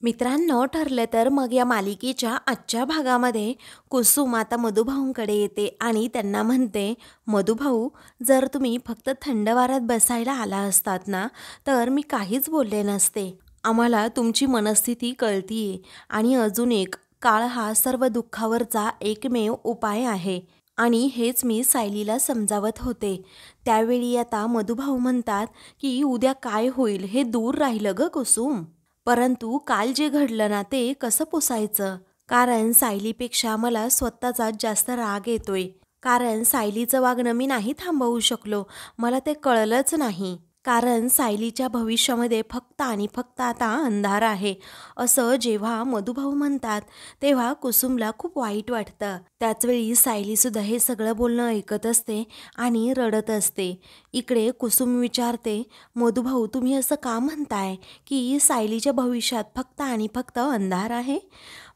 मित्रांनो, ठरलं तर मग या मालिकेच्या आजच्या भागामध्ये कुसुम आता मधुभाऊंकडे येते आणि त्यांना म्हणते, मधुभाऊ, जर तुम्ही फक्त थंड वाऱ्यात बसायला आला असतात ना, तर मी काहीच बोलले नसते. आम्हाला तुमची मनस्थिती कळतीये आणि अजून एक, काळ हा सर्व दुःखावरचा एकमेव उपाय आहे आणि हेच मी सायलीला समजावत होते. त्यावेळी आता मधुभाऊ म्हणतात की उद्या काय होईल हे दूर राहिलं ग कुसुम. परंतु काल जे घडलं ना ते कसं पुसायचं? कारण सायलीपेक्षा मला स्वतःचाच जास्त राग येतोय. कारण सायलीचं वागणं मी नाही थांबवू शकलो. मला ते कळलंच नाही. कारण सायलीच्या भविष्यामध्ये फक्त आणि फक्त आता अंधार आहे. असं जेव्हा मधुभाऊ म्हणतात, तेव्हा कुसुमला खूप वाईट वाटतं. त्याचवेळी सायलीसुद्धा हे सगळं बोलणं ऐकत असते आणि रडत असते. इकडे कुसुम विचारते, मधुभाऊ तुम्ही असं का म्हणताय की सायलीच्या भविष्यात फक्त आणि फक्त अंधार आहे?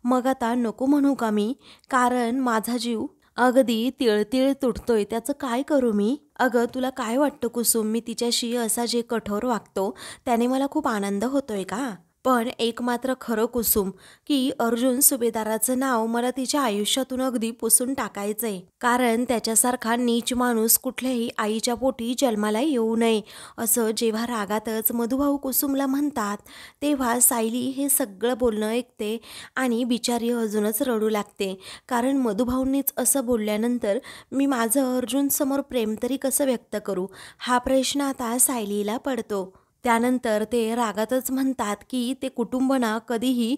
मग आता नको म्हणू का मी? कारण माझा जीव अगदी तिळतिळ तुटतोय, त्याचं काय करू मी? अगं तुला काय वाटतं कुसुम, मी तिच्याशी असा जे कठोर वागतो त्याने मला खूप आनंद होतोय का? पण एक मात्र खरं कुसुम, की अर्जुन सुभेदाराचं नाव मला तिच्या आयुष्यातून अगदी पुसून टाकायचंय. कारण त्याच्यासारखा नीच माणूस कुठल्याही आईच्या पोटी जन्माला येऊ नये, असं जेव्हा रागातच मधुभाऊ कुसुमला म्हणतात, तेव्हा सायली हे सगळं बोलणं ऐकते आणि बिचारी अजूनच रडू लागते. कारण मधुभाऊंनीच असं बोलल्यानंतर मी माझं अर्जुनसमोर प्रेम तरी कसं व्यक्त करू, हा प्रश्न आता सायलीला पडतो. त्यानंतर ते रागातच म्हणतात की ते कुटुंब ना कधीही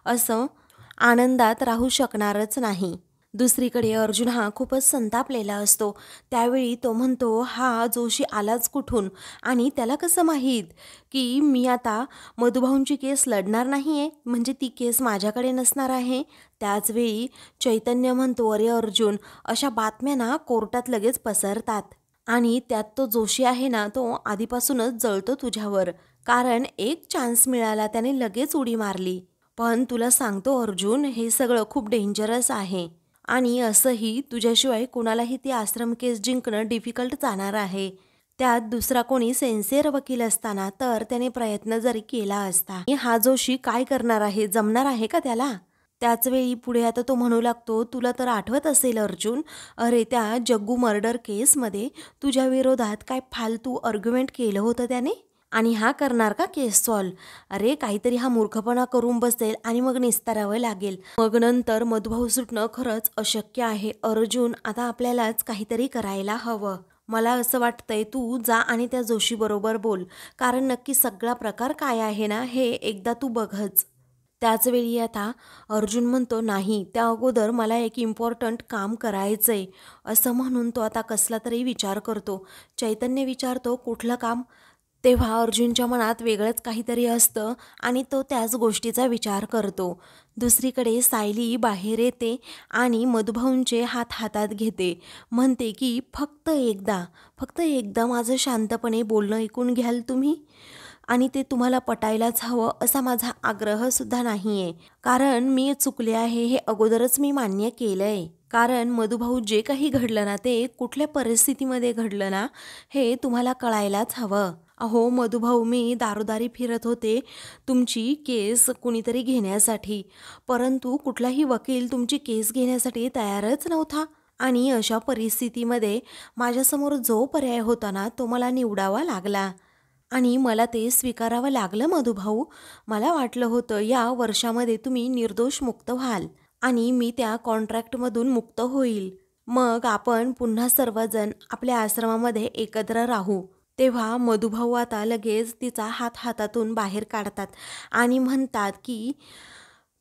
असं आनंदात राहू शकणारच नाही. दुसरीकडे अर्जुन हा खूपच संतापलेला असतो. त्यावेळी तो म्हणतो, हा जोशी आलाच कुठून आणि त्याला कसं माहीत की मी आता मधुभाऊंची केस लढणार नाही आहे, म्हणजे ती केस माझ्याकडे नसणार आहे. त्याचवेळी चैतन्य म्हणतो, अरे अर्जुन, अशा बातम्या ना कोर्टात लगेच पसरतात आणि त्यात तो जोशी आहे ना, तो आधीपासूनच जळतो तुझ्यावर. कारण एक चान्स मिळाला त्याने लगेच उडी मारली. पण तुला सांगतो अर्जुन, हे सगळं खूप डेंजरस आहे आणि असंही तुझ्याशिवाय कुणालाही ती आश्रम केस जिंकणं डिफिकल्ट जाणार आहे. त्यात दुसरा कोणी सेन्सिअर वकील असताना तर त्याने प्रयत्न जरी केला असता. हा जोशी काय करणार आहे, जमणार आहे का त्याला? त्याचवेळी पुढे आता तो म्हणू लागतो, तुला तर आठवत असेल अर्जुन, अरे त्या जग्गू मर्डर केसमध्ये तुझ्या विरोधात काय फालतू आर्ग्युमेंट केलं होतं त्याने आणि हा करणार का केस सॉल्व? अरे काहीतरी हा मूर्खपणा करून बसेल आणि मग निस्तारावं लागेल. मग नंतर मधुभाऊ सुटणं खरंच अशक्य आहे. अर्जुन, आता आपल्यालाच काहीतरी करायला हवं. मला असं वाटतंय तू जा आणि त्या जोशीबरोबर बोल. कारण नक्की सगळा प्रकार काय आहे ना हे एकदा तू बघच. त्याचवेळी आता अर्जुन म्हणतो, नाही, त्या अगोदर मला एक इम्पॉर्टंट काम करायचंय. असं म्हणून तो आता कसला तरी विचार करतो. चैतन्य विचारतो, कुठलं काम? तेव्हा अर्जुनच्या मनात वेगळंच काहीतरी असतं आणि तो त्याच गोष्टीचा विचार करतो. दुसरीकडे सायली बाहेर येते आणि मधुभाऊंचे हात हातात घेते. म्हणते की फक्त एकदा माझं शांतपणे बोलणं ऐकून घ्याल तुम्ही? आणि ते तुम्हाला पटायलाच हवं असा माझा आग्रहसुद्धा नाही आहे. कारण मी चुकले आहे हे अगोदरच मी मान्य केलं आहे. कारण मधुभाऊ जे काही घडलं ना ते कुठल्या परिस्थितीमध्ये घडलं ना हे तुम्हाला कळायलाच हवं. अहो मधुभाऊ, मी दारोदारी फिरत होते तुमची केस कुणीतरी घेण्यासाठी, परंतु कुठलाही वकील तुमची केस घेण्यासाठी तयारच नव्हता आणि अशा परिस्थितीमध्ये माझ्यासमोर जो पर्याय होता ना तो मला निवडावा लागला आणि मला ते स्वीकारावं लागलं मधुभाऊ. मला वाटलं होतं या वर्षामध्ये तुम्ही निर्दोष मुक्त व्हाल आणि मी त्या कॉन्ट्रॅक्टमधून मुक्त होईल. मग आपण पुन्हा सर्वजण आपल्या आश्रमामध्ये एकत्र राहू. तेव्हा मधुभाऊ आता लगेच तिचा हात हातातून बाहेर काढतात आणि म्हणतात की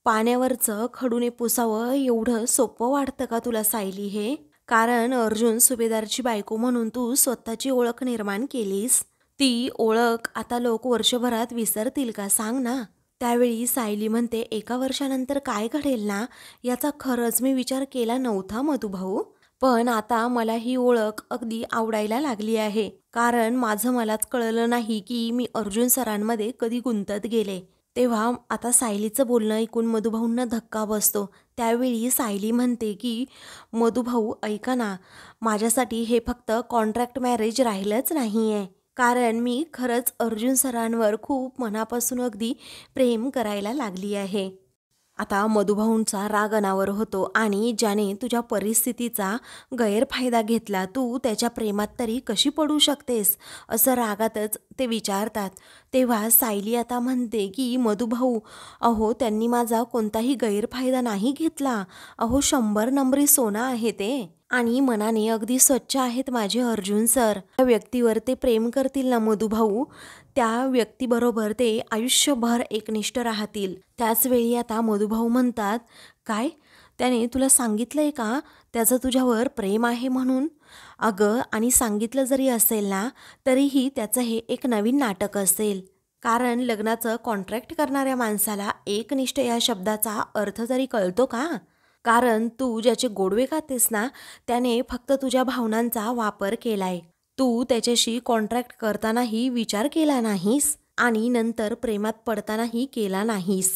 पाण्यावरचं खडूने पुसावं एवढं सोपं वाटतं का तुला सायली हे? कारण अर्जुन सुभेदारची बायको म्हणून तू स्वतःची ओळख निर्माण केलीस. ती ओळख आता लोक वर्षभरात विसरतील का सांग ना? त्यावेळी सायली म्हणते, एका वर्षानंतर काय घडेल ना याचा खरंच मी विचार केला नव्हता मधुभाऊ. पण आता मला ही ओळख अगदी आवडायला लागली आहे. कारण माझं मलाच कळलं नाही की मी अर्जुन सरांमध्ये कधी गुंतत गेले. तेव्हा आता सायलीचं बोलणं ऐकून मधुभाऊंना धक्का बसतो. त्यावेळी सायली म्हणते की मधुभाऊ ऐका ना, माझ्यासाठी हे फक्त कॉन्ट्रॅक्ट मॅरेज राहिलंच नाही आहे. कारण मी खरंच अर्जुन सरांवर खूप मनापासून अगदी प्रेम करायला लागली आहे. आता मधुभाऊंचा राग अनावर होतो आणि ज्याने तुझ्या परिस्थितीचा गैरफायदा घेतला, तू त्याच्या प्रेमात तरी कशी पडू शकतेस, असं रागातच ते विचारतात. तेव्हा सायली आता म्हणते की मधुभाऊ, अहो त्यांनी माझा कोणताही गैरफायदा नाही घेतला. अहो 100 नंबरी सोना आहे ते आणि मनाने अगदी स्वच्छ आहेत माझे अर्जुन सर. त्या व्यक्तीवर ते प्रेम करतील ना मधुभाऊ, त्या व्यक्तीबरोबर ते आयुष्यभर एकनिष्ठ राहतील. त्याचवेळी आता मधुभाऊ म्हणतात, काय त्याने तुला सांगितलंय का त्याचं तुझ्यावर प्रेम आहे म्हणून? अगं, आणि सांगितलं जरी असेल ना, तरीही त्याचं हे एक नवीन नाटक असेल. कारण लग्नाचं कॉन्ट्रॅक्ट करणाऱ्या माणसाला एकनिष्ठ या शब्दाचा अर्थ तरी कळतो का? कारण तू ज्याचे गोडवे खातेस ना, त्याने फक्त तुझ्या भावनांचा वापर केलाय. तू त्याच्याशी कॉन्ट्रॅक्ट करतानाही विचार केला नाहीस आणि नंतर प्रेमात पडतानाही केला नाहीस.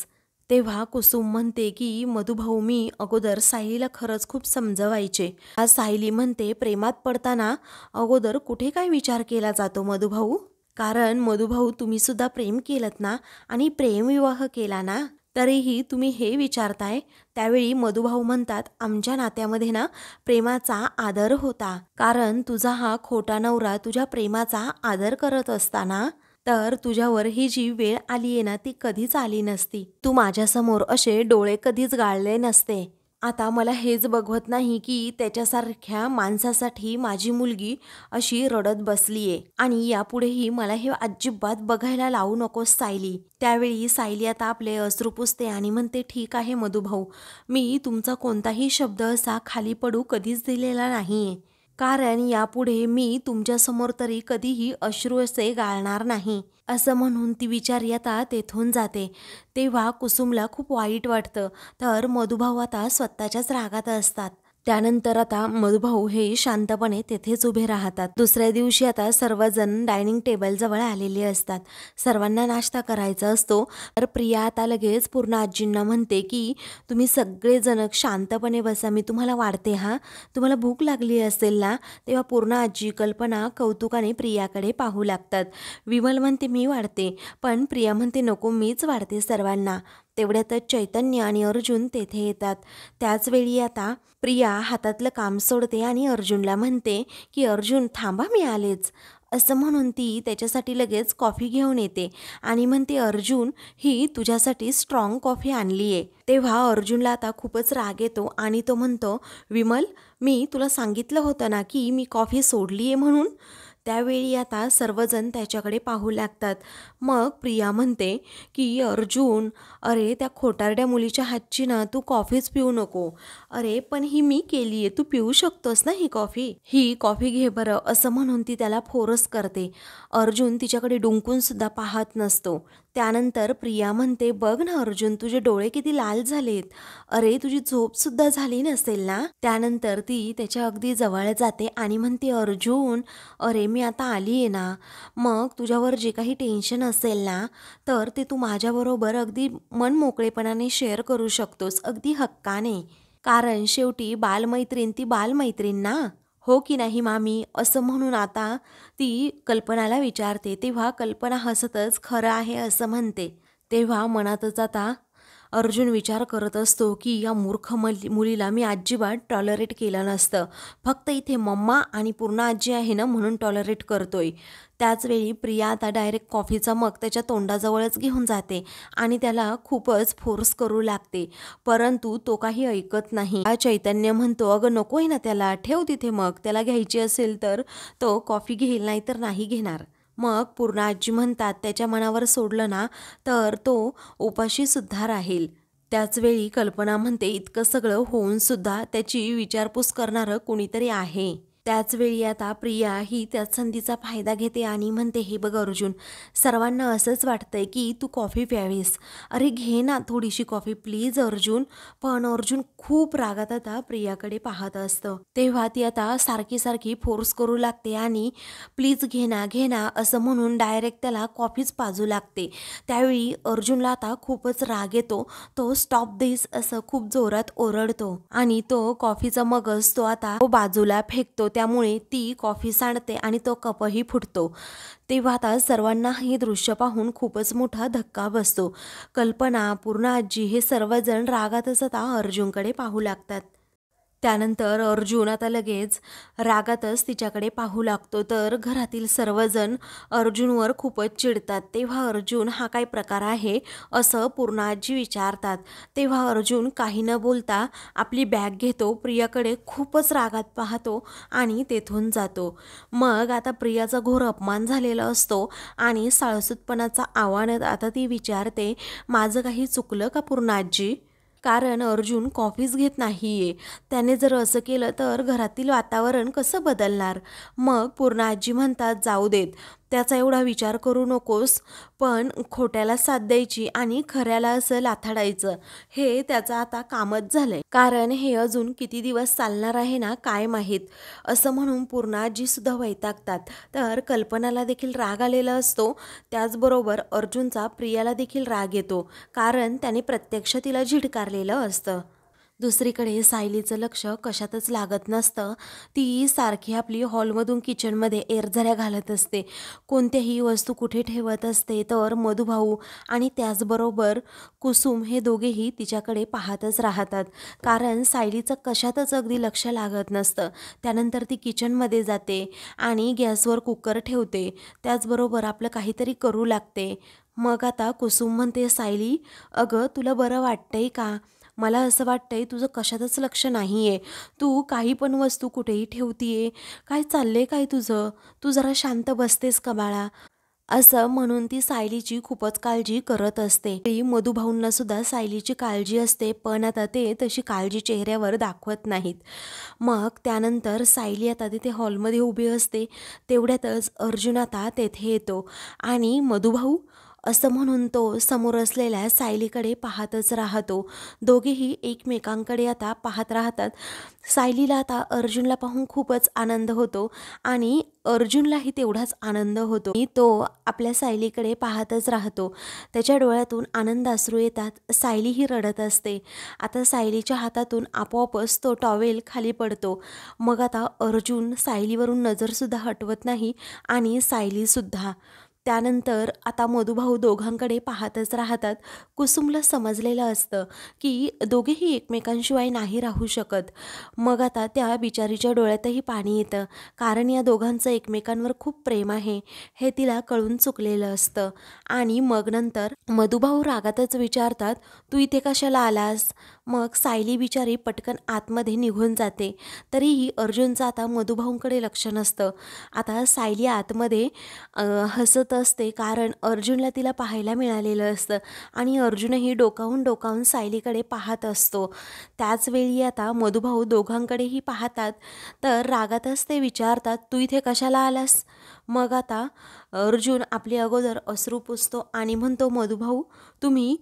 तेव्हा कुसुम म्हणते की मधुभाऊ, मी अगोदर सायलीला खरंच खूप समजवायचे. आज सायली म्हणते प्रेमात पडताना अगोदर कुठे काय विचार केला जातो मधुभाऊ? कारण मधुभाऊ, तुम्ही सुद्धा प्रेम केलत ना आणि प्रेमविवाह केला ना, तरीही तुम्ही हे विचारताय. त्यावेळी मधुभाऊ म्हणतात, आमच्या नात्यामध्ये ना प्रेमाचा आदर होता. कारण तुझा हा खोटा नवरा तुझ्या प्रेमाचा आदर करत असताना तर तुझ्यावर ही जी वेळ आली आहे ना, ती कधीच आली नसती. तू माझ्यासमोर असे डोळे कधीच गाळले नसते. आता मला हेच बघवत नाही की त्याच्यासारख्या माणसासाठी माझी मुलगी अशी रडत बसलीये आणि यापुढेही मला हे अजिबात बघायला लावू नकोस सायली. त्यावेळी सायली आता आपले अश्रू पुसते आणि म्हणते, ठीक आहे मधुभाऊ, मी तुमचा कोणताही शब्द असा खाली पडू कधीच दिलेला नाहीये. कारण यापुढे मी तुमच्यासमोर तरी कधीही अश्रू असे गाळणार नाही, असं म्हणून ती बिचारी आता तेथून जाते. तेव्हा कुसुमला खूप वाईट वाटतं. तर मधुभाऊ आता स्वतःच्याच रागात असतात. त्यानंतर आता मधुभाऊ हे शांतपणे तेथेच उभे राहतात. दुसऱ्या दिवशी आता सर्वजण डायनिंग टेबलजवळ आलेले असतात. सर्वांना नाश्ता करायचा असतो. तर प्रिया आता लगेच पूर्ण आजींना म्हणते की तुम्ही सगळेजण शांतपणे बसा, मी तुम्हाला वाढते हा. तुम्हाला भूक लागली असेल ना? तेव्हा पूर्ण आजी, कल्पना कौतुकाने प्रियाकडे पाहू लागतात. विमल म्हणते मी वाढते, पण प्रिया म्हणते नको, मीच वाढते सर्वांना. तेवढ्यातच चैतन्य आणि अर्जुन तेथे येतात. त्याचवेळी आता प्रिया हातातलं काम सोडते आणि अर्जुनला म्हणते की अर्जुन थांबा, मी आलेच, असं म्हणून ती त्याच्यासाठी लगेच कॉफी घेऊन येते आणि म्हणते, अर्जुन ही तुझ्यासाठी स्ट्रॉंग कॉफी आणली आहे. तेव्हा अर्जुनला आता खूपच राग येतो आणि तो म्हणतो, विमल, मी तुला सांगितलं होतं ना की मी कॉफी सोडली आहे म्हणून. त्यावेळी आता सर्वजण त्याच्याकडे पाहू लागतात. मग प्रिया म्हणते की अर्जुन, अरे त्या खोटारड्या मुलीच्या हातची ना तू कॉफीच पिऊ नको. अरे पण ही मी केली आहे, तू पिऊ शकतोस ना ही कॉफी घे बरं, असं म्हणून ती त्याला फोर्स करते. अर्जुन तिच्याकडे डुंकून सुद्धा पाहत नसतो. त्यानंतर प्रिया म्हणते, बघ ना अर्जुन, तुझे डोळे किती लाल झालेत. अरे तुझी झोपसुद्धा झाली नसेल ना? त्यानंतर ती त्याच्या अगदी जवळ जाते आणि म्हणते, अर्जुन, अरे मी आता आली आहे ना, मग तुझ्यावर जे काही टेन्शन असेल ना, तर ते तू माझ्याबरोबर अगदी मनमोकळेपणाने शेअर करू शकतोस, अगदी हक्काने. कारण शेवटी बालमैत्रीण ती बालमैत्रीण ना, हो की नाही मामी? असं म्हणून आता ती कल्पनाला विचारते. तेव्हा कल्पना हसतच खरं आहे असं म्हणते. तेव्हा मनातच आता अर्जुन विचार करत असतो की या मूर्ख मुलीला मी अजिबात टॉलरेट केलं नसतं. फक्त इथे मम्मा आणि पूर्ण आजी आहे ना म्हणून टॉलरेट करतोय. त्याचवेळी प्रिया आता डायरेक्ट कॉफीचा मग त्याच्या तोंडाजवळच घेऊन जाते आणि त्याला खूपच फोर्स करू लागते. परंतु तो काही ऐकत नाही. चैतन्य म्हणतो, अगं नको आहे ना त्याला, ठेव तिथे, मग त्याला घ्यायची असेल तर तो कॉफी घेईल, नाही तर नाही घेणार. मग पूर्ण आजी म्हणतात, त्याच्या मनावर सोडलं ना तर तो उपाशी सुद्धा राहील. त्याचवेळी कल्पना म्हणते, इतकं सगळं होऊन सुद्धा त्याची विचारपूस करणारं कोणीतरी आहे. त्याचवेळी आता प्रिया ही त्याच संधीचा फायदा घेते आणि म्हणते, हे बघ अर्जुन, सर्वांना असंच वाटतंय की तू कॉफी प्यावीस. अरे घे ना थोडीशी कॉफी प्लीज अर्जुन. पण अर्जुन खूप रागात आता प्रियाकडे पाहत असतं. तेव्हा ती आता सारखी सारखी फोर्स करू लागते आणि प्लीज घे ना असं म्हणून डायरेक्ट त्याला कॉफीच पाजू लागते. त्यावेळी अर्जुनला आता खूपच राग येतो. तो स्टॉप दिस असं खूप जोरात ओरडतो आणि तो कॉफीचा मगच तो आता बाजूला फेकतो. त्यामुळे ती कॉफी सांडते आणि तो कपही फुटतो. तेव्हा आता सर्वांना हे दृश्य पाहून खूपच मोठा धक्का बसतो. कल्पना, पूर्ण आजी हे सर्वजण रागातच आता अर्जुनकडे पाहू लागतात. त्यानंतर अर्जुन आता लगेच रागातच तिच्याकडे पाहू लागतो. तर घरातील सर्वजण अर्जुनवर खूपच चिडतात. तेव्हा अर्जुन हा काय प्रकार आहे असं पूर्णाजी विचारतात. तेव्हा अर्जुन काही न बोलता आपली बॅग घेतो, प्रियाकडे खूपच रागात पाहतो आणि तेथून जातो. मग आता प्रियाचा घोर अपमान झालेला असतो आणि साळसूतपणाचा आव्हान आता ती विचारते, माझं काही चुकलं का पूर्णाजी? कारण अर्जुन कॉफीच घेत नाहीये. त्याने जर असं केलं तर घरातील वातावरण कसं बदलणार? मग पूर्ण आजी म्हणतात, जाऊ देत, त्याचा एवढा विचार करू नकोस, पण खोट्याला साथ द्यायची आणि खऱ्याला असं लाथाडायचं हे त्याचं आता कामच झालंय. कारण हे अजून किती दिवस चालणार आहे ना काय माहीत. असं म्हणून पूर्ण आजीसुद्धा वैतागतात. तर कल्पनाला देखील राग आलेला असतो. त्याचबरोबर अर्जुनचा प्रियाला देखील राग येतो, कारण त्याने प्रत्यक्ष तिला झिडकारलेलं असतं. दुसरीकडे सायलीचं लक्ष कशातच लागत नसतं. ती सारखी आपली हॉलमधून किचनमध्ये एरझऱ्या घालत असते, कोणत्याही वस्तू कुठे ठेवत असते. तर मधुभाऊ आणि त्याचबरोबर कुसुम हे दोघेही तिच्याकडे पाहतच राहतात, कारण सायलीचं कशातच अगदी लक्ष लागत नसतं. त्यानंतर ती किचनमध्ये जाते आणि गॅसवर कुकर ठेवते, त्याचबरोबर आपलं काहीतरी करू लागते. मग आता कुसुम म्हणते, सायली अगं तुला बरं वाटतंय का? मला असं वाटतंय तुझं कशातच लक्ष नाही आहे. तू काही पण वस्तू कुठेही ठेवतीये. काय चाललंय काय तुझं? तू जरा शांत बसतेस का बाळा? असं म्हणून ती सायलीची खूपच काळजी करत असते. ती मधुभाऊंना सुद्धा सायलीची काळजी असते, पण आता ते तशी काळजी चेहऱ्यावर दाखवत नाहीत. मग त्यानंतर सायली आता तिथे हॉलमध्ये उभी असते. तेवढ्यातच अर्जुन आता तेथे येतो आणि मधुभाऊ असं म्हणून तो समोर असलेल्या सायलीकडे पाहतच राहतो. दोघेही एकमेकांकडे आता पाहत राहतात. सायलीला आता अर्जुनला पाहून खूपच आनंद होतो आणि अर्जुनलाही तेवढाच आनंद होतो. तो आपल्या सायलीकडे पाहतच राहतो. त्याच्या डोळ्यातून आनंदाश्रू येतात. सायलीही रडत असते. आता सायलीच्या हातातून आपोआपच तो टॉवेल खाली पडतो. मग आता अर्जुन सायलीवरून नजरसुद्धा हटवत नाही आणि सायलीसुद्धा. त्यानंतर आता मधुभाऊ दोघांकडे पाहतच राहतात. कुसुमला समजलेलं असतं की दोघेही एकमेकांशिवाय नाही राहू शकत. मग आता त्या बिचारीच्या डोळ्यातही पाणी येतं, कारण या दोघांचं एकमेकांवर खूप प्रेम आहे हे तिला कळून चुकलेलं असतं. आणि मग नंतर मधुभाऊ रागातच विचारतात, तू इथे कशाला आलास? मग सायली बिचारी पटकन आतमध्ये निघून जाते. तरीही अर्जुनचं आता मधुभाऊंकडे लक्ष नसतं. आता सायली आतमध्ये हसत असते, कारण अर्जुनला तिला पाहायला मिळालेलं असतं आणि अर्जुनही डोकावून सायलीकडे पाहत असतो. त्याचवेळी आता मधुभाऊ दोघांकडेही पाहतात. तर रागातच ते विचारतात, तू इथे कशाला आलास? मग आता अर्जुन आपली अगोदर अश्रू पुसतो आणि म्हणतो, मधुभाऊ तुम्ही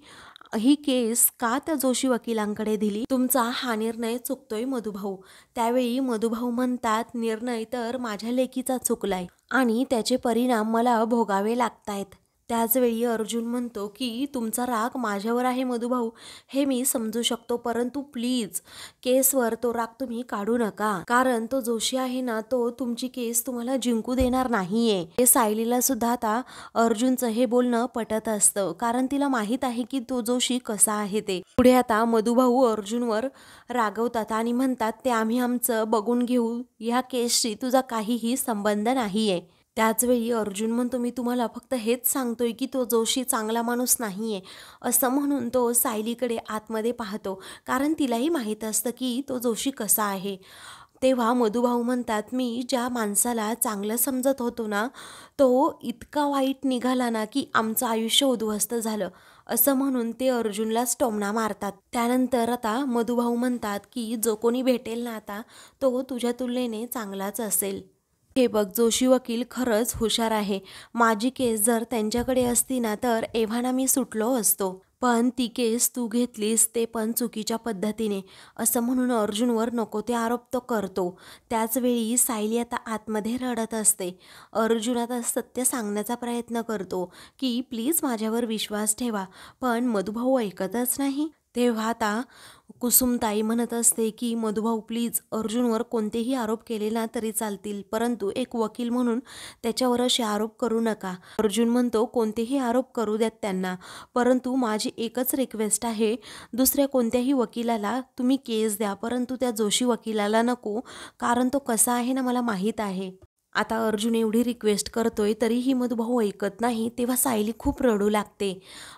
ही केस का त्या जोशी वकिलांकडे दिली? तुमचा हा निर्णय चुकतोय मधुभाऊ. त्यावेळी मधुभाऊ म्हणतात, निर्णय तर माझ्या लेकीचा चुकलाय आणि त्याचे परिणाम मला भोगावे लागतायत. त्याचवेळी अर्जुन म्हणतो की तुमचा राग माझ्यावर आहे मधुभाऊ, हे मी समजू शकतो, परंतु प्लीज केसवर तो राग तुम्ही काढू नका, कारण तो जोशी आहे ना, तो तुमची केस तुम्हाला जिंकू देणार नाहीये. हे सायलीला सुद्धा आता अर्जुनचं हे बोलणं पटत असतं, कारण तिला माहीत आहे की तो जोशी कसा आहे ते. पुढे आता मधुभाऊ अर्जुनवर रागवतात आणि म्हणतात, ते आम्ही आमचं बघून घेऊ, ह्या केसशी तुझा काहीही संबंध नाहीये. त्याचवेळी अर्जुन म्हणतो, मी तुम्हाला फक्त हेच सांगतोय की तो जोशी चांगला माणूस नाहीये. असं म्हणून तो सायलीकडे आतमध्ये पाहतो, कारण तिलाही माहीत असतं की तो जोशी कसा आहे. तेव्हा मधुभाऊ म्हणतात, मी ज्या माणसाला चांगलं समजत होतो ना, तो इतका वाईट निघाला ना की आमचं आयुष्य उद्ध्वस्त झालं. असं म्हणून ते अर्जुनलाच टोमणा मारतात. त्यानंतर आता मधुभाऊ म्हणतात की जो कोणी भेटेल ना आता, तो तुझ्या तुलनेने चांगलाच असेल. हे बघ, जोशी वकील खरंच हुशार आहे. माझी केस जर त्यांच्याकडे असती ना, तर एव्हाना मी सुटलो असतो. पण ती केस तू घेतलीस, ते पण चुकीच्या पद्धतीने. असं म्हणून अर्जुनवर नको ते आरोप तो करतो. त्याचवेळी सायली आता आतमध्ये रडत असते. अर्जुन आता सत्य सांगण्याचा प्रयत्न करतो की प्लीज माझ्यावर विश्वास ठेवा, पण मधुभाऊ ऐकतच नाही. तेव्हा आता कुसुमताई म्हणत असते की मधुभाऊ प्लीज अर्जुनवर कोणतेही आरोप केले ना तरी चालतील, परंतु एक वकील म्हणून त्याच्यावर असे आरोप करू नका. अर्जुन म्हणतो कोणतेही आरोप करू द्यात त्यांना, परंतु माझी एकच रिक्वेस्ट आहे, दुसऱ्या कोणत्याही वकिलाला तुम्ही केस द्या, परंतु त्या जोशी वकिलाला नको, कारण तो कसा आहे ना मला माहीत आहे. आता अर्जुन एवढी रिक्वेस्ट करतोय तरीही मधुभाऊ ऐकत नाही. तेव्हा सायली खूप रडू लागते.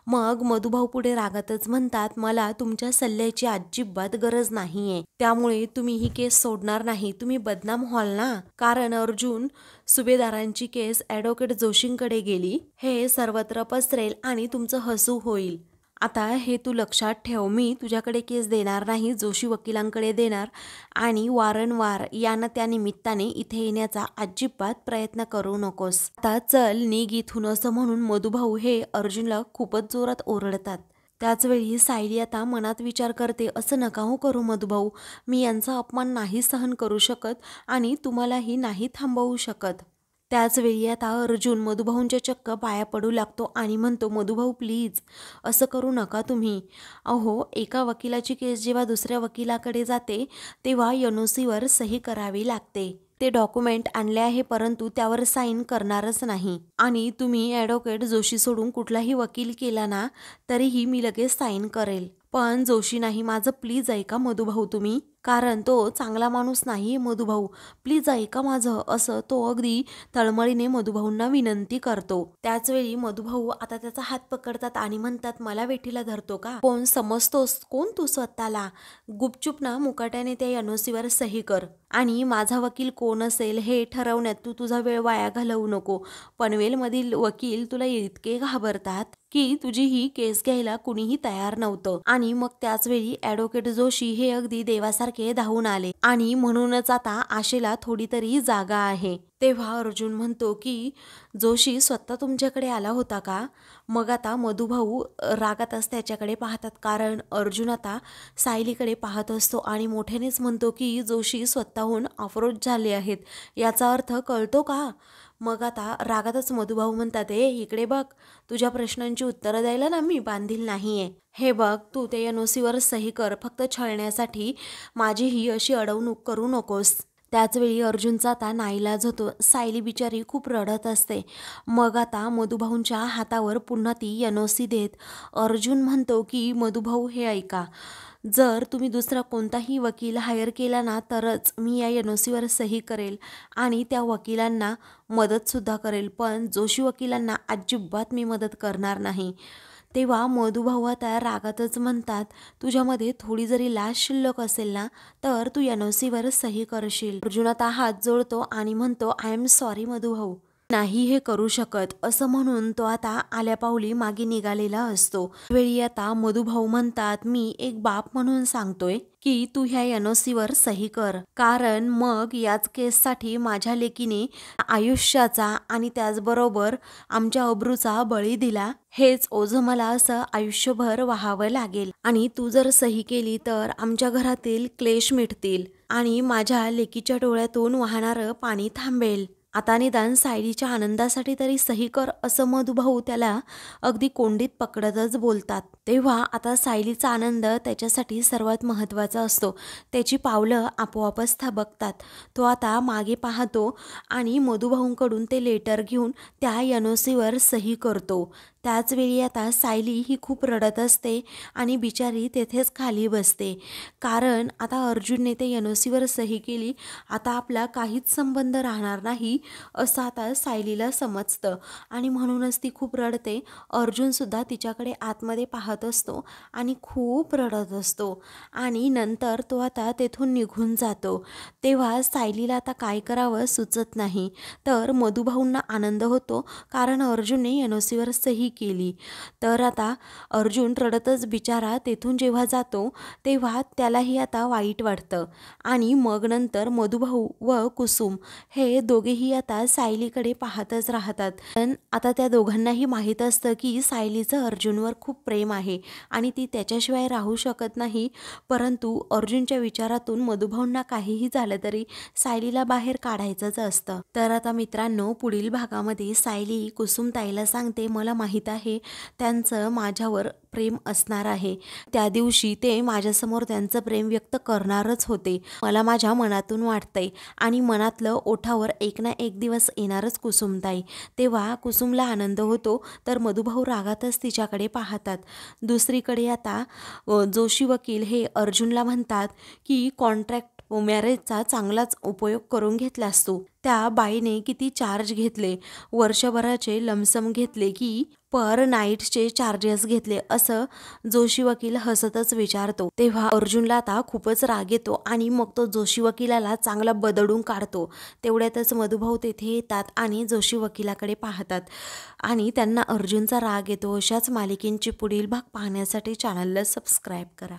मग मधुभाऊ पुढे रागातच म्हणतात, मला तुमच्या सल्ल्याची अजिबात गरज नाहीये, त्यामुळे तुम्ही ही केस सोडणार नाही, तुम्ही बदनाम व्हाल ना. कारण अर्जुन सुभेदारांची केस ॲडव्होकेट जोशींकडे गेली, हे सर्वत्र पसरेल आणि तुमचं हसू होईल. आता हे तू लक्षात ठेव, मी तुझ्याकडे केस देणार नाही, जोशी वकिलांकडे देणार आणि वारंवार यानं त्या निमित्ताने इथे येण्याचा अजिबात प्रयत्न करू नकोस. आता चल निघ इथून, असं म्हणून मधुभाऊ हे अर्जुनला खूपच जोरात ओरडतात. त्याचवेळी सायली आता मनात विचार करते, असं नका हो करू मधुभाऊ, मी यांचा अपमान नाही सहन करू शकत आणि तुम्हालाही नाही थांबवू शकत. त्याचवेळी आता अर्जुन मधुभाऊंच्या चक्क पाया पडू लागतो आणि म्हणतो, मधुभाऊ प्लीज असं करू नका तुम्ही. अहो, एका वकिलाची केस जेव्हा दुसऱ्या वकिलाकडे जाते तेव्हा NOCवर सही करावी लागते. ते डॉक्युमेंट आणले आहे, परंतु त्यावर साईन करणारच नाही. आणि तुम्ही ॲडव्होकेट जोशी सोडून कुठलाही वकील केला ना तरीही मी लगेच साईन करेल, पण जोशी नाही. माझं प्लीज ऐका मधुभाऊ तुम्ही, कारण तो चांगला माणूस नाही मधुभाऊ, प्लीज ऐका माझं, असं तो अगदी तळमळीने मधुभाऊंना विनंती करतो. त्याचवेळी मधुभाऊ आता त्याचा हात पकडतात आणि म्हणतात, मला वेठीला धरतो का, कोण समजतोस, कोण तू स्वतःला, गुपचूप ना मुकाट्याने त्या NOCवर सही कर आणि माझा वकील कोण असेल हे ठरवण्यात तू तुझा वेळ वाया घालवू नको. पनवेलमधील वकील तुला इतके घाबरतात की तुझी ही केस घ्यायला कुणीही तयार नव्हतं. आणि मग त्याचवेळी ॲडव्होकेट जोशी हे अगदी देवासारखे धावून आले आणि म्हणूनच आता आशेला थोडी तरी जागा आहे. तेव्हा अर्जुन म्हणतो की जोशी स्वतः तुमच्याकडे आला होता का. मग आता मधुभाऊ रागातच त्याच्याकडे पाहतात, कारण अर्जुन आता सायलीकडे पाहत असतो आणि मोठ्यानेच म्हणतो की जोशी स्वतःहून अप्रोच झाले आहेत, याचा अर्थ कळतो का. मग आता रागातच मधुभाऊ म्हणतात, इकडे बघ, तुझ्या प्रश्नांची उत्तरं द्यायला ना मी बांधील नाहीये. हे बघ, तू ते NOCवर सही कर, फक्त छळण्यासाठी माझी ही अशी अडवणूक करू नकोस. त्याचवेळी अर्जुनचा आता नाईलाज होतो. सायली बिचारी खूप रडत असते. मग आता मधुभाऊंच्या हातावर पुन्हा ती NOC देत अर्जुन म्हणतो की मधुभाऊ हे ऐका, जर तुम्ही दुसरा कोणताही वकील हायर केला ना तरच मी या NOCवर सही करेल आणि त्या वकिलांना मदतसुद्धा करेल, पण जोशी वकिलांना अजिबात मी मदत करणार नाही. तेव्हा मधुभाऊ आता रागातच म्हणतात, तुझ्यामध्ये थोडी जरी लाज शिल्लक असेल ना तर तू NOCवर सही करशील. अर्जुन आता हात जोडतो आणि म्हणतो, आय एम सॉरी मधुभाऊ, नाही हे करू शकत, असं म्हणून तो आता आल्या पावली मागे निघालेला असतो. वेळी आता मधुभाऊ म्हणतात, मी एक बाप म्हणून सांगतोय की तू ह्या NOCवर सही कर, कारण मग याच केससाठी माझ्या लेकीने आयुष्याचा आणि त्याचबरोबर आमच्या अब्रूचा बळी दिला, हेच ओझं मला असं आयुष्यभर वाहावं लागेल आणि तू जर सही केली तर आमच्या घरातील क्लेश मिटतील आणि माझ्या लेकीच्या डोळ्यातून वाहणारं पाणी थांबेल. आता निदान सायलीच्या आनंदासाठी तरी सही कर, असं मधुभाऊ त्याला अगदी कोंडीत पकडतच बोलतात. तेव्हा आता सायलीचा आनंद त्याच्यासाठी सर्वात महत्त्वाचा असतो. त्याची पावलं आपोआपच थबकतात. तो आता मागे पाहतो आणि मधुभाऊंकडून ते लेटर घेऊन त्या NOCवर सही करतो. त्याचवेळी आता सायली ही खूप रडत असते आणि बिचारी तेथेच खाली बसते, कारण आता अर्जुनने ते NOCवर सही केली, आता आपला काहीच संबंध राहणार नाही असं आता सायलीला समजतं आणि म्हणूनच ती खूप रडते. अर्जुनसुद्धा तिच्याकडे आतमध्ये पाहत असतो आणि खूप रडत असतो आणि नंतर तो आता तेथून निघून जातो. तेव्हा सायलीला आता काय करावं सुचत नाही. तर मधुभाऊंना आनंद होतो, कारण अर्जुनने NOCवर सही केली. तर आता अर्जुन रडतच बिचारा तेथून जेव्हा जातो तेव्हा त्यालाही आता वाईट वाटतं आणि मग नंतर मधुभाऊ व कुसुम हे दोघेही आता सायलीकडे पाहतच राहतात. पण आता त्या दोघांनाही माहीत असतं की सायलीचं अर्जुनवर खूप प्रेम आहे आणि ती त्याच्याशिवाय राहू शकत नाही, परंतु अर्जुनच्या विचारातून मधुभाऊंना काहीही झालं तरी सायलीला बाहेर काढायचंच असतं. तर आता मित्रांनो, पुढील भागामध्ये सायली कुसुमताईला सांगते, मला माहीत माहीत आहे त्यांचं माझ्यावर प्रेम असणार आहे. त्या दिवशी ते माझ्यासमोर त्यांचं प्रेम व्यक्त करणारच होते. मला माझ्या मनातून वाटतंय आणि मनातलं ओठावर एक ना एक दिवस येणारच कुसुमताई. तेव्हा कुसुमला आनंद होतो तर मधुभाऊ रागातच तिच्याकडे पाहतात. दुसरीकडे आता जोशी वकील हे अर्जुनला म्हणतात की कॉन्ट्रॅक्ट मॅरेजचा चांगलाच उपयोग करून घेतलास तू. त्या बाईने किती चार्ज घेतले, वर्षभराचे लमसम घेतले की पर नाईटचे चार्जेस घेतले, असं जोशी वकील हसतच विचारतो. तेव्हा अर्जुनला आता खूपच राग येतो आणि मग तो जोशी वकिलाला चांगला बदडून काढतो. तेवढ्यातच मधुभाऊ तेथे येतात आणि जोशी वकिलाकडे पाहतात आणि त्यांना अर्जुनचा राग येतो. अशाच मालिकेंची पुढील भाग पाहण्यासाठी चॅनलला सबस्क्राईब करा.